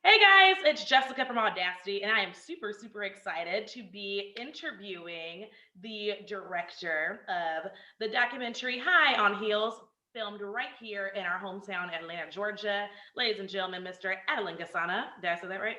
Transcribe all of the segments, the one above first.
Hey guys, it's Jessica from Audacity, and I am super, super excited to be interviewing the director of the documentary High on Heels, filmed right here in our hometown, Atlanta, Georgia. Ladies and gentlemen, Mr. Adelin Gasana. Did I say that right?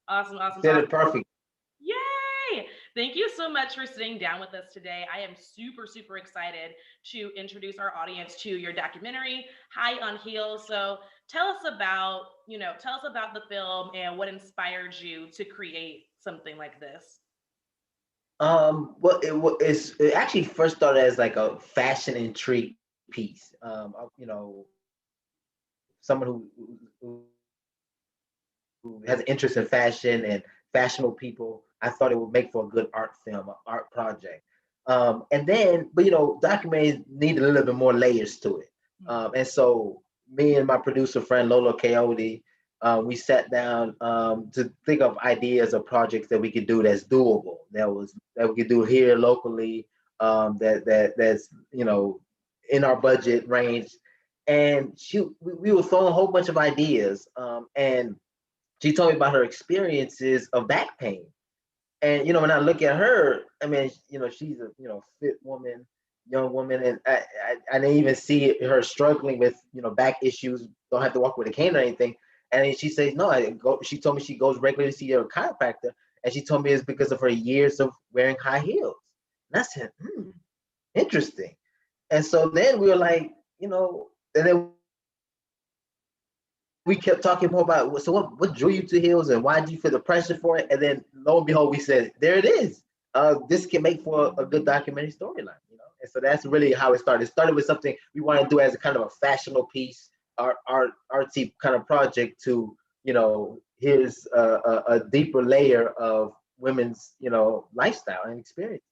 Awesome, awesome, Said awesome. it perfect. Yay! Thank you so much for sitting down with us today. I am super, super excited to introduce our audience to your documentary, High on Heels. So tell us about the film and what inspired you to create something like this. Well, it actually first started as like a fashion intrigue piece. Someone who has an interest in fashion and fashionable people. I thought it would make for a good art film, an art project. But documentaries need a little bit more layers to it. And so me and my producer friend Lolo Coyote, we sat down to think of ideas of projects that we could do that's doable, that we could do here locally, that's in our budget range. And we were throwing a whole bunch of ideas, and she told me about her experiences of back pain. And when I look at her, I mean, she's a fit woman, young woman, and I didn't even see her struggling with back issues. Don't have to walk with a cane or anything. And then she says, no, she told me she goes regularly to see her chiropractor, and she told me it's because of her years of wearing high heels. And I said, interesting. And so then we were like, and then we kept talking more about, so what drew you to heels and why did you feel the pressure for it? And then lo and behold, we said, there it is. This can make for a good documentary storyline. And so that's really how it started. It started with something we want to do as a kind of a fashionable piece, artsy kind of project to, here's a deeper layer of women's, lifestyle and experience.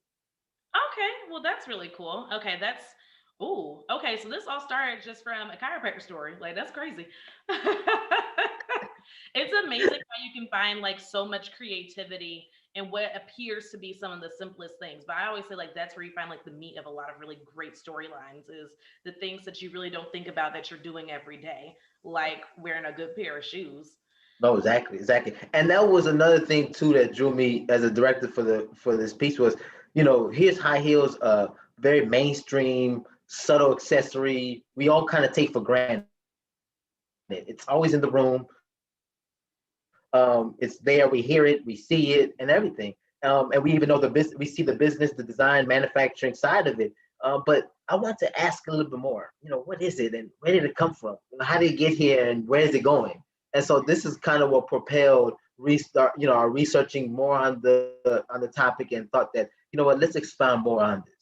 Okay, well that's really cool. Okay, that's ooh, okay, so this all started just from a chiropractor story. Like that's crazy. It's amazing how you can find like so much creativity in what appears to be some of the simplest things. But I always say like that's where you find like the meat of a lot of really great storylines is the things that you really don't think about that you're doing every day, like wearing a good pair of shoes. No, exactly. And that was another thing too that drew me as a director for this piece was, here's high heels, very mainstream, subtle accessory. We all kind of take for granted. It's always in the room. It's there. We hear it, we see it, and everything. And we even know we see the business, the design, manufacturing side of it. But I want to ask a little bit more. What is it, and where did it come from? How did it get here, and where is it going? And so this is kind of what propelled restart, our researching more on the topic, and thought that let's expand more on this.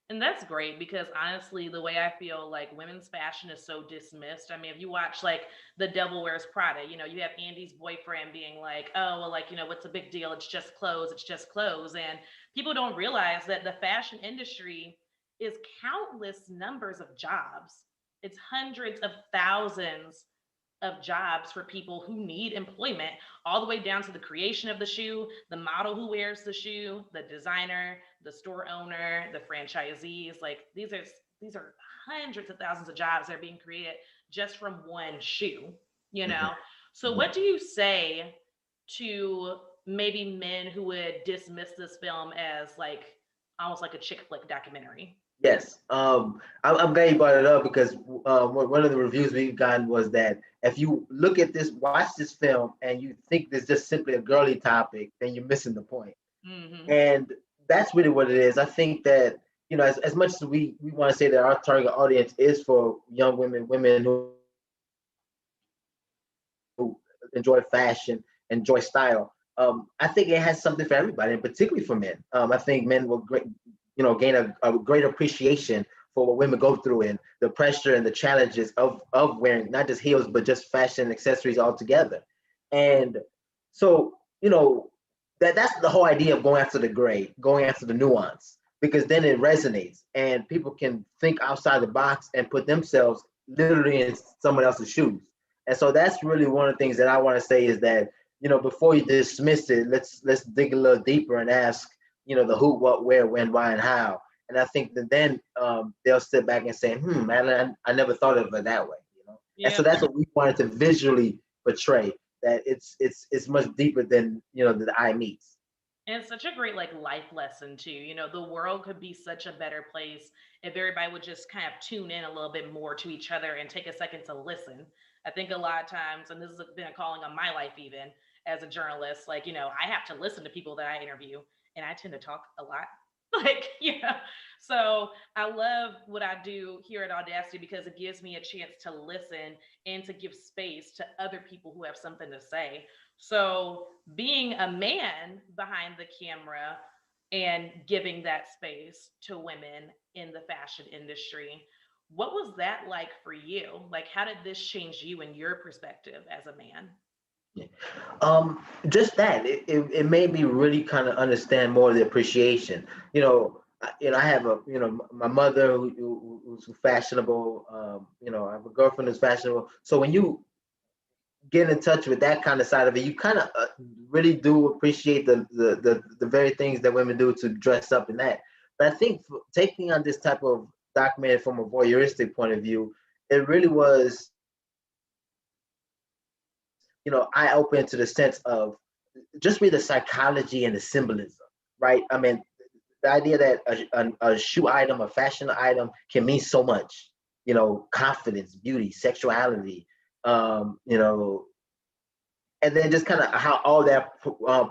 And that's great because honestly, the way I feel like women's fashion is so dismissed. I mean, if you watch like The Devil Wears Prada, you have Andy's boyfriend being like, oh, well, like, what's the big deal? It's just clothes. It's just clothes. And people don't realize that the fashion industry is countless numbers of jobs. It's hundreds of thousands of jobs for people who need employment, all the way down to the creation of the shoe, the model who wears the shoe, the designer, the store owner, the franchisees. Like these are hundreds of thousands of jobs that are being created just from one shoe, you Mhm. know? So what do you say to maybe men who would dismiss this film as like almost like a chick flick documentary? Yes, I'm glad you brought it up because one of the reviews we've gotten was that if you look at this, watch this film, and you think this just simply a girly topic, then you're missing the point. Mm-hmm. And that's really what it is. I think that as much as we want to say that our target audience is for young women who enjoy fashion, enjoy style. I think it has something for everybody, and particularly for men. I think men will gain a great appreciation for what women go through and the pressure and the challenges of wearing not just heels but just fashion accessories altogether. And so that's the whole idea of going after the gray, going after the nuance, because then it resonates and people can think outside the box and put themselves literally in someone else's shoes. And so that's really one of the things that I want to say is that before you dismiss it, let's dig a little deeper and ask the who, what, where, when, why, and how. And I think that then they'll sit back and say, man, I never thought of it that way. And Yeah. so that's what we wanted to visually portray. That it's much deeper than the eye meets. And it's such a great like life lesson too. You know, the world could be such a better place if everybody would just kind of tune in a little bit more to each other and take a second to listen. I think a lot of times, and this has been a calling on my life even as a journalist, like, I have to listen to people that I interview and I tend to talk a lot. Like, so I love what I do here at Audacity because it gives me a chance to listen and to give space to other people who have something to say. So being a man behind the camera and giving that space to women in the fashion industry, what was that like for you? Like, how did this change you and your perspective as a man? Yeah. Just that it made me really kind of understand more of the appreciation. I have my mother who's fashionable. I have a girlfriend who's fashionable. So when you get in touch with that kind of side of it, you kind of really do appreciate the very things that women do to dress up in that. But I think taking on this type of documentary from a voyeuristic point of view, it really was, eye open to the sense of just really the psychology and the symbolism, right? I mean, the idea that a shoe item, a fashion item, can mean so much. Confidence, beauty, sexuality, and then just kind of how all that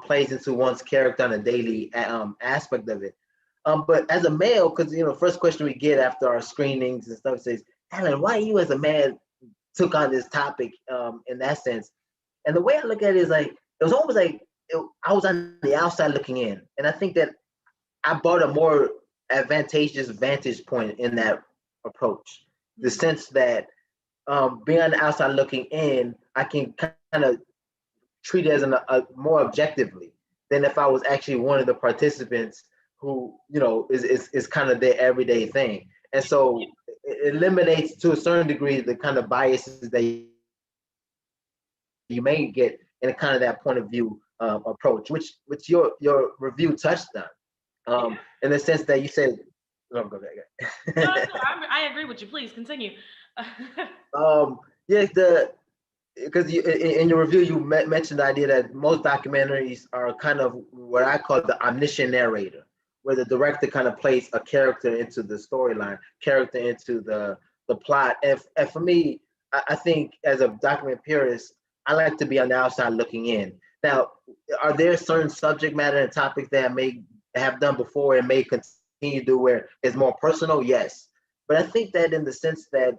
plays into one's character on a daily aspect of it. But as a male, because first question we get after our screenings and stuff says, "Alan, why you as a man took on this topic in that sense?" And the way I look at it is like it was almost like I was on the outside looking in, and I think that I brought a more advantageous vantage point in that approach. The sense that being on the outside looking in, I can kind of treat it as a more objectively than if I was actually one of the participants who is kind of their everyday thing. And so it eliminates to a certain degree the kind of biases that you may get in a kind of that point of view approach, which your review touched on, Yeah. in the sense that you said, oh, go No, back. no, I agree with you. Please continue. Yes, because in your review you mentioned the idea that most documentaries are kind of what I call the omniscient narrator, where the director kind of plays a character into the storyline, character into the plot. And for me, I think as a document purist, I like to be on the outside looking in. Now, are there certain subject matter and topics that I may have done before and may continue to do where it's more personal? Yes. But I think that in the sense that,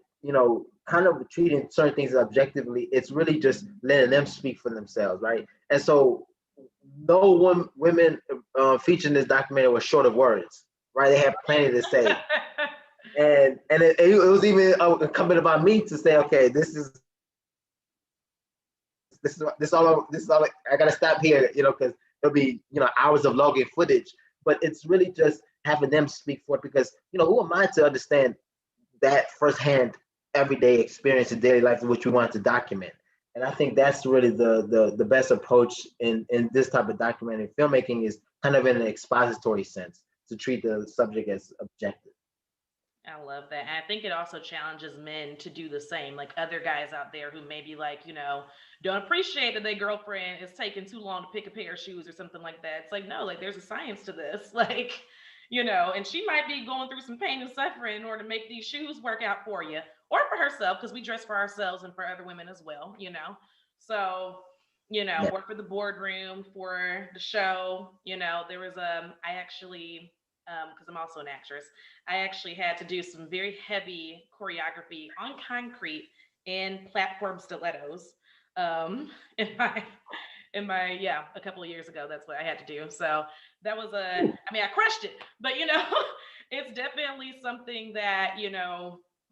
kind of treating certain things objectively, it's really just letting them speak for themselves, right? And so no one women featured in this documentary were short of words, right? They had plenty to say. And it was even a comment about me to say, okay, this is all I gotta stop here, because there'll be hours of logging footage. But it's really just having them speak for it, because who am I to understand that firsthand everyday experience in daily life in which we want to document. And I think that's really the best approach in this type of documentary filmmaking, is kind of in an expository sense, to treat the subject as objective. I love that. And I think it also challenges men to do the same, like other guys out there who maybe like, don't appreciate that their girlfriend is taking too long to pick a pair of shoes or something like that. It's like, no, like there's a science to this. Like, and she might be going through some pain and suffering in order to make these shoes work out for you or for herself, because we dress for ourselves and for other women as well. So, Yeah. work for the boardroom, for the show. There was I actually because I'm also an actress, I actually had to do some very heavy choreography on concrete in platform stilettos. In my yeah, a couple of years ago, that's what I had to do. So that was I mean, I crushed it, but it's definitely something that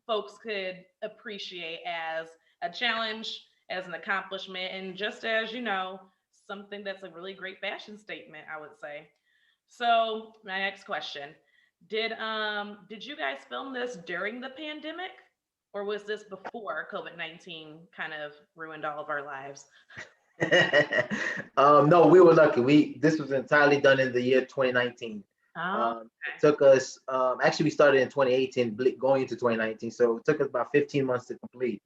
folks could appreciate as a challenge, as an accomplishment, and just as something that's a really great fashion statement, I would say. So my next question: did you guys film this during the pandemic, or was this before COVID-19 kind of ruined all of our lives? No, we were lucky. This was entirely done in the year 2019. Oh, It okay. took us actually we started in 2018, going into 2019, so it took us about 15 months to complete.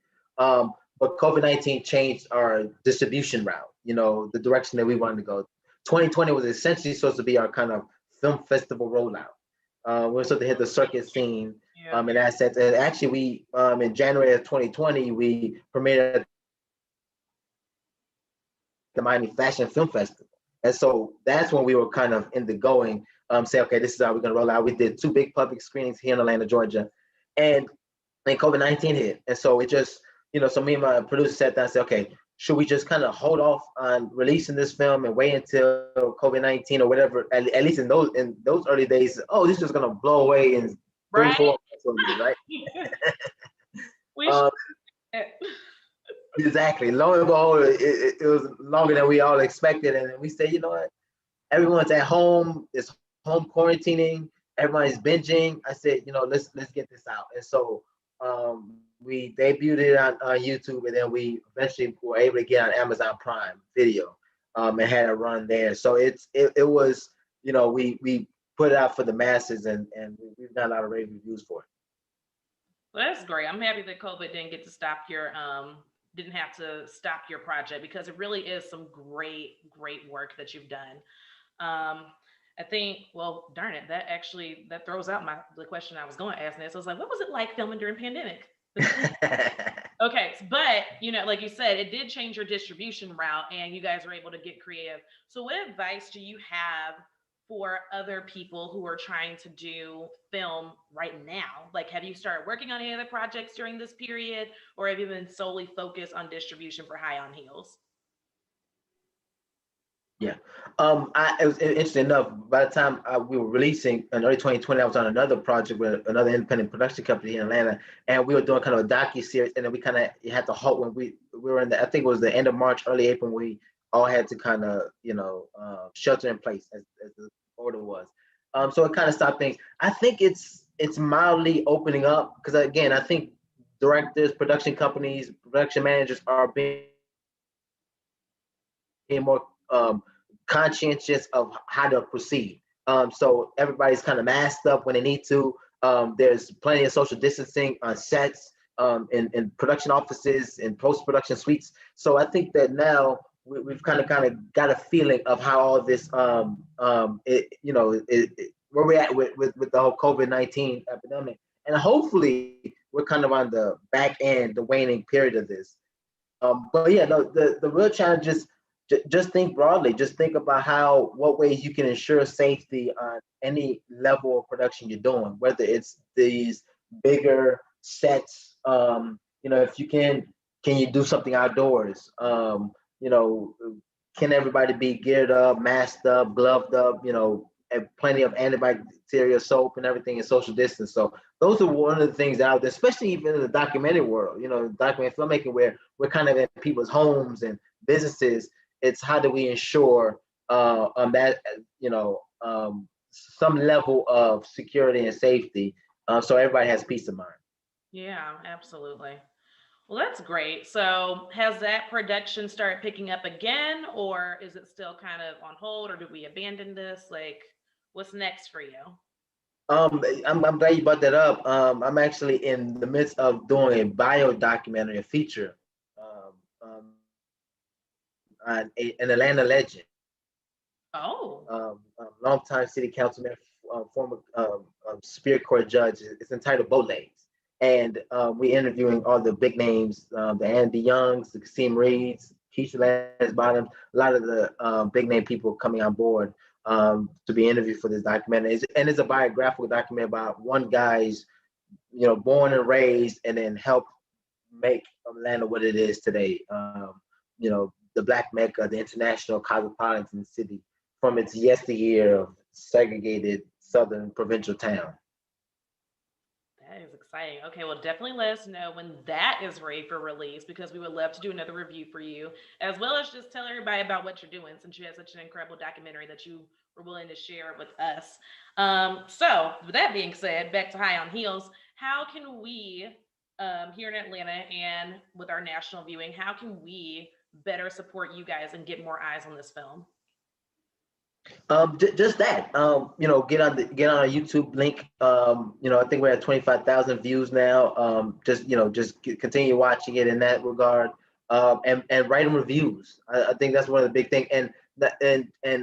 but COVID-19 changed our distribution route, the direction that we wanted to go. 2020 was essentially supposed to be our kind of film festival rollout. We're supposed to hit the circuit scene Yeah. in that sense. And actually, we in January of 2020, we premiered at the Miami Fashion Film Festival. And so that's when we were kind of in the going, say, okay, this is how we're going to roll out. We did 2 big public screenings here in Atlanta, Georgia. And then COVID-19 hit. And so it just, so me and my producer sat down and said, okay, should we just kind of hold off on releasing this film and wait until COVID-19 or whatever, at least in those early days, oh, this is just going to blow away in three, Right. 4 months, right? We Um, should. exactly. Lo and behold, it was longer than we all expected. And we said, you know what? Everyone's at home, it's home quarantining, everybody's binging. I said, let's get this out. And so we debuted it on YouTube, and then we eventually were able to get on Amazon Prime Video, and had a run there. So it was, we put it out for the masses, and we've got a lot of rave reviews for it. Well, that's great. I'm happy that COVID didn't have to stop your project, because it really is some great work that you've done. I think, well, darn it, that throws out the question I was going to ask next. I was like, what was it like filming during pandemic? Okay, but like you said, it did change your distribution route, and you guys were able to get creative. So, what advice do you have for other people who are trying to do film right now? Like, have you started working on any other projects during this period, or have you been solely focused on distribution for High on Heels? Yeah. It was interesting enough. By the time we were releasing in early 2020, I was on another project with another independent production company here in Atlanta, and we were doing kind of a docu series. And then we kind of had to halt when we were in the, I think it was the end of March, early April. When we all had to kind of shelter in place as the order was. So it kind of stopped things. I think it's mildly opening up, because again, I think directors, production companies, production managers are being more conscientious of how to proceed. So everybody's kind of masked up when they need to. There's plenty of social distancing on sets, in production offices, in post-production suites. So I think that now we've kind of got a feeling of how all this, where we're at with the whole COVID-19 epidemic. And hopefully we're kind of on the back end, the waning period of this. But yeah, no, the real challenge is just think broadly. Just think about what ways you can ensure safety on any level of production you're doing, whether it's these bigger sets. If you can you do something outdoors? You know, can everybody be geared up, masked up, gloved up? And plenty of antibacterial soap and everything, and social distance. So those are one of the things out there, especially even in the documentary world. Documentary filmmaking, where we're kind of in people's homes and businesses. It's how do we ensure that some level of security and safety, so everybody has peace of mind. Yeah, absolutely. Well, that's great. So, has that production started picking up again, or is it still kind of on hold, or did we abandon this? Like, what's next for you? I'm glad you brought that up. I'm actually in the midst of doing a bio documentary, a feature, on an Atlanta legend, Oh, longtime city councilman, former Superior Court judge. It's entitled Boat Legs. And we interviewing all the big names, the Andy Youngs, the Kasim Reeds, Keisha Lance Bottoms, a lot of the big name people coming on board to be interviewed for this documentary. And it's a biographical documentary about one guy's, born and raised, and then helped make Atlanta what it is today. The Black Mecca, the international cosmopolitan city, from its yesteryear of segregated southern provincial town. that is exciting. Okay, well, definitely let us know when that is ready for release, because we would love to do another review for you, as well as just tell everybody about what you're doing, since you had such an incredible documentary that you were willing to share with us. So, with that being said, back to High on Heels, how can we, here in Atlanta and with our national viewing, how can we better support you guys and get more eyes on this film? Just that. Get on a YouTube link. I think we're at 25,000 views now. Continue watching it in that regard. And write them reviews. I think that's one of the big things. And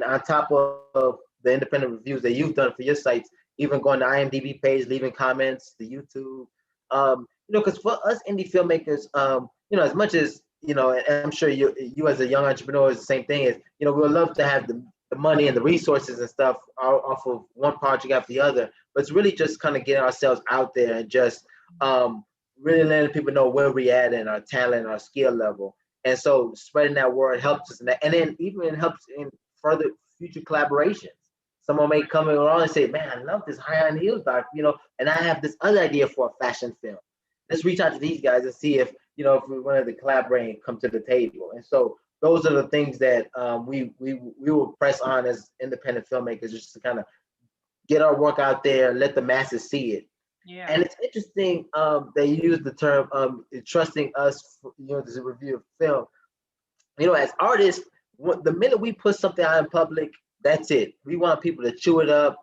on top of the independent reviews that you've done for your sites, even going to IMDb page, leaving comments, the YouTube. Because for us indie filmmakers, as much as and I'm sure you as a young entrepreneur is the same thing. Is we would love to have the money and the resources and stuff off of one project after the other. But it's really just kind of getting ourselves out there and just really letting people know where we at and our talent, our skill level. And so spreading that word helps us in that. And then even it helps in further future collaborations. Someone may come along and say, man, I love this high on heels doc, and I have this other idea for a fashion film. Let's reach out to these guys and see if we wanted to collaborate and come to the table. And so those are the things that we will press on as independent filmmakers, just to kind of get our work out there, let the masses see it. Yeah. And it's interesting that you use the term trusting us, to review a film. As artists, the minute we put something out in public, that's it. We want people to chew it up.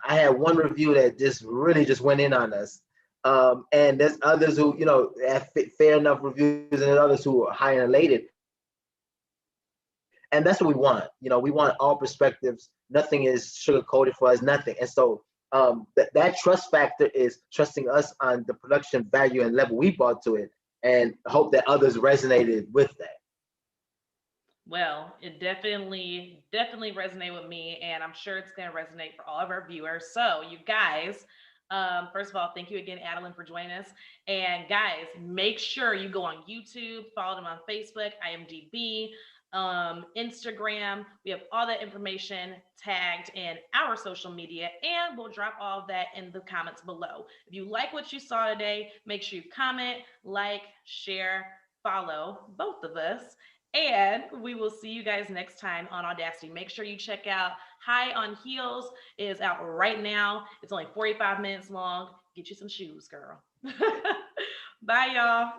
I had one review that just really just went in on us. And there's others who, have fair enough reviews, and there's others who are high and elated. And that's what we want. We want all perspectives. Nothing is sugar coated for us, nothing. And so that trust factor is trusting us on the production value and level we brought to it, and hope that others resonated with that. Well, it definitely resonated with me, and I'm sure it's going to resonate for all of our viewers. So, you guys, first of all, thank you again, Adelin, for joining us. And guys, make sure you go on YouTube, follow them on Facebook, IMDb, Instagram. We have all that information tagged in our social media, and we'll drop all of that in the comments below. If you like what you saw today, make sure you comment, like, share, follow both of us. And we will see you guys next time on Audacity. Make sure you check out High on Heels. It is out right now. It's only 45 minutes long. Get you some shoes, girl. Bye, y'all.